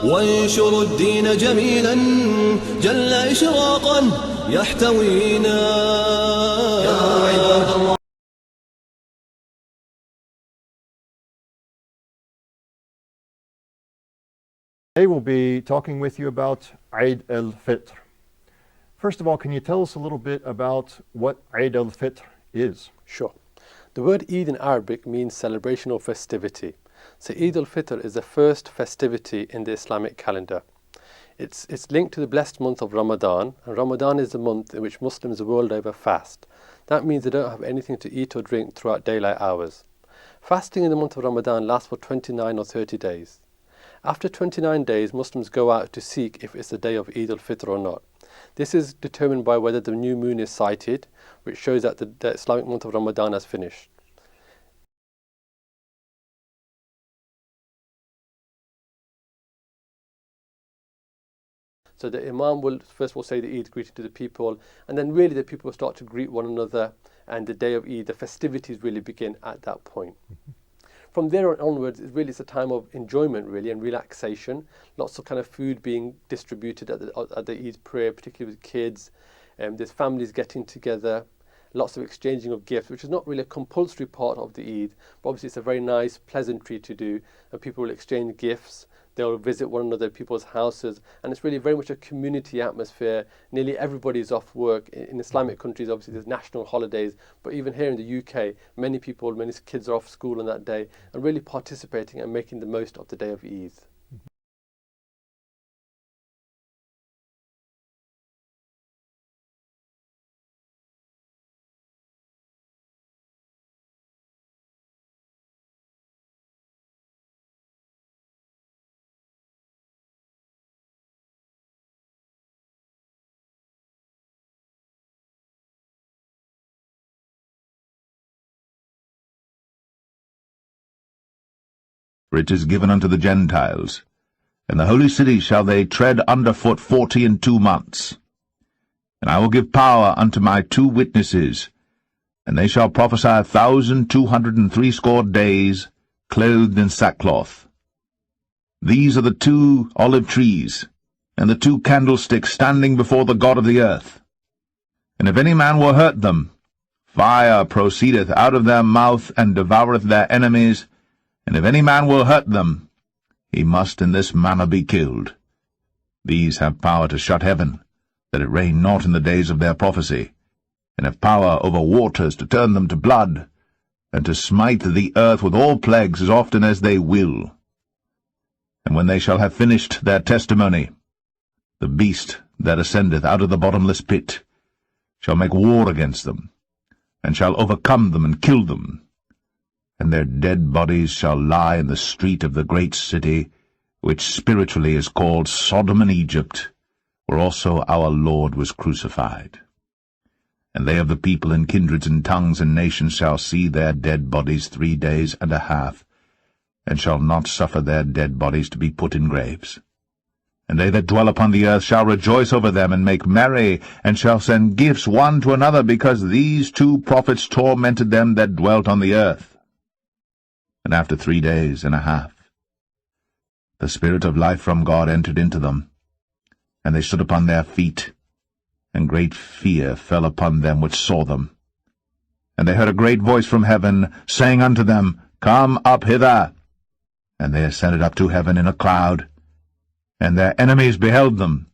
وانشروا الدين جميلا جل إشراقا يحتوينا يا عباد الله. Today we'll be talking with you about Eid al-Fitr. First of all, can you tell us a little bit about what Eid al-Fitr is? Sure. The word Eid in Arabic means celebration or festivity. So Eid al-Fitr is the first festivity in the Islamic calendar. It's linked to the blessed month of Ramadan, and Ramadan is the month in which Muslims the world over fast. That means they don't have anything to eat or drink throughout daylight hours. Fasting in the month of Ramadan lasts for 29 or 30 days. After 29 days, Muslims go out to seek if it's the day of Eid al-Fitr or not. This is determined by whether the new moon is sighted, which shows that the Islamic month of Ramadan has finished. So the Imam will first of all say the Eid greeting to the people, and then really the people will start to greet one another, and the day of Eid, the festivities really begin at that point. From there on onwards, it's a time of enjoyment really and relaxation. Lots of kind of food being distributed at the Eid prayer, particularly with kids. There's families getting together, lots of exchanging of gifts, which is not really a compulsory part of the Eid, but obviously it's a very nice pleasantry to do, and people will exchange gifts. They'll visit one another at people's houses, and it's really very much a community atmosphere. Nearly everybody is off work. In Islamic countries, obviously, there's national holidays, but even here in the UK, many kids are off school on that day and really participating and making the most of the day of Eid. For it is given unto the Gentiles, and the holy city shall they tread under foot 42 months. And I will give power unto my 2 witnesses, and they shall prophesy 1,260 days, clothed in sackcloth. These are the 2 olive trees, and the 2 candlesticks standing before the God of the earth. And if any man will hurt them, fire proceedeth out of their mouth, and devoureth their enemies. And if any man will hurt them, he must in this manner be killed. These have power to shut heaven, that it rain not in the days of their prophecy, and have power over waters to turn them to blood, and to smite the earth with all plagues as often as they will. And when they shall have finished their testimony, the beast that ascendeth out of the bottomless pit shall make war against them, and shall overcome them and kill them. And their dead bodies shall lie in the street of the great city, which spiritually is called Sodom and Egypt, where also our Lord was crucified. And they of the people and kindreds and tongues and nations shall see their dead bodies 3 days and a half, and shall not suffer their dead bodies to be put in graves. And they that dwell upon the earth shall rejoice over them, and make merry, and shall send gifts one to another, because these 2 prophets tormented them that dwelt on the earth. And after 3 days and a half, the Spirit of life from God entered into them, and they stood upon their feet, and great fear fell upon them which saw them. And they heard a great voice from heaven, saying unto them, Come up hither. And they ascended up to heaven in a cloud, and their enemies beheld them.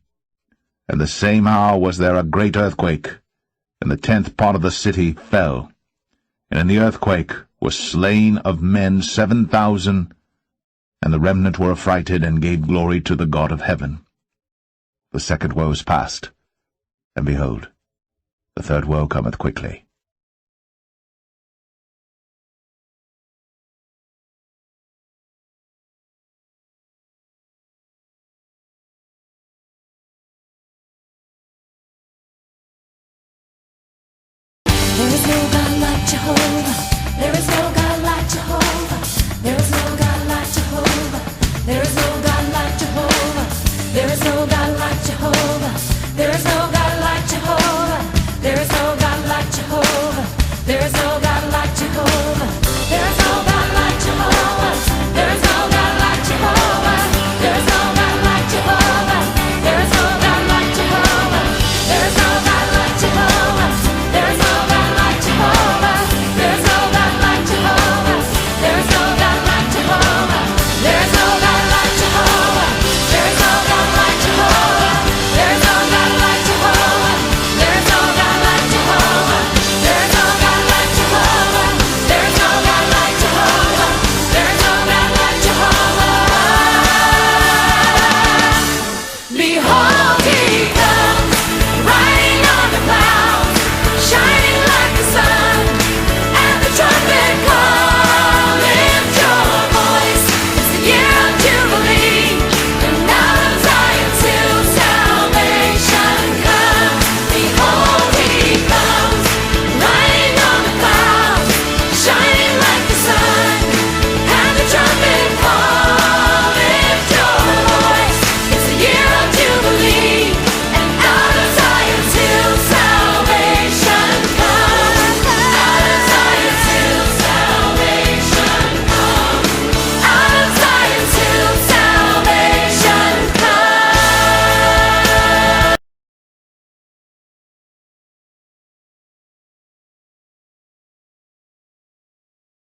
And the same hour was there a great earthquake, and the 10th part of the city fell. And in the earthquake were slain of men 7,000, and the remnant were affrighted, and gave glory to the God of heaven. The 2nd woe is past, and behold, the 3rd woe cometh quickly. There is no God like Jehovah.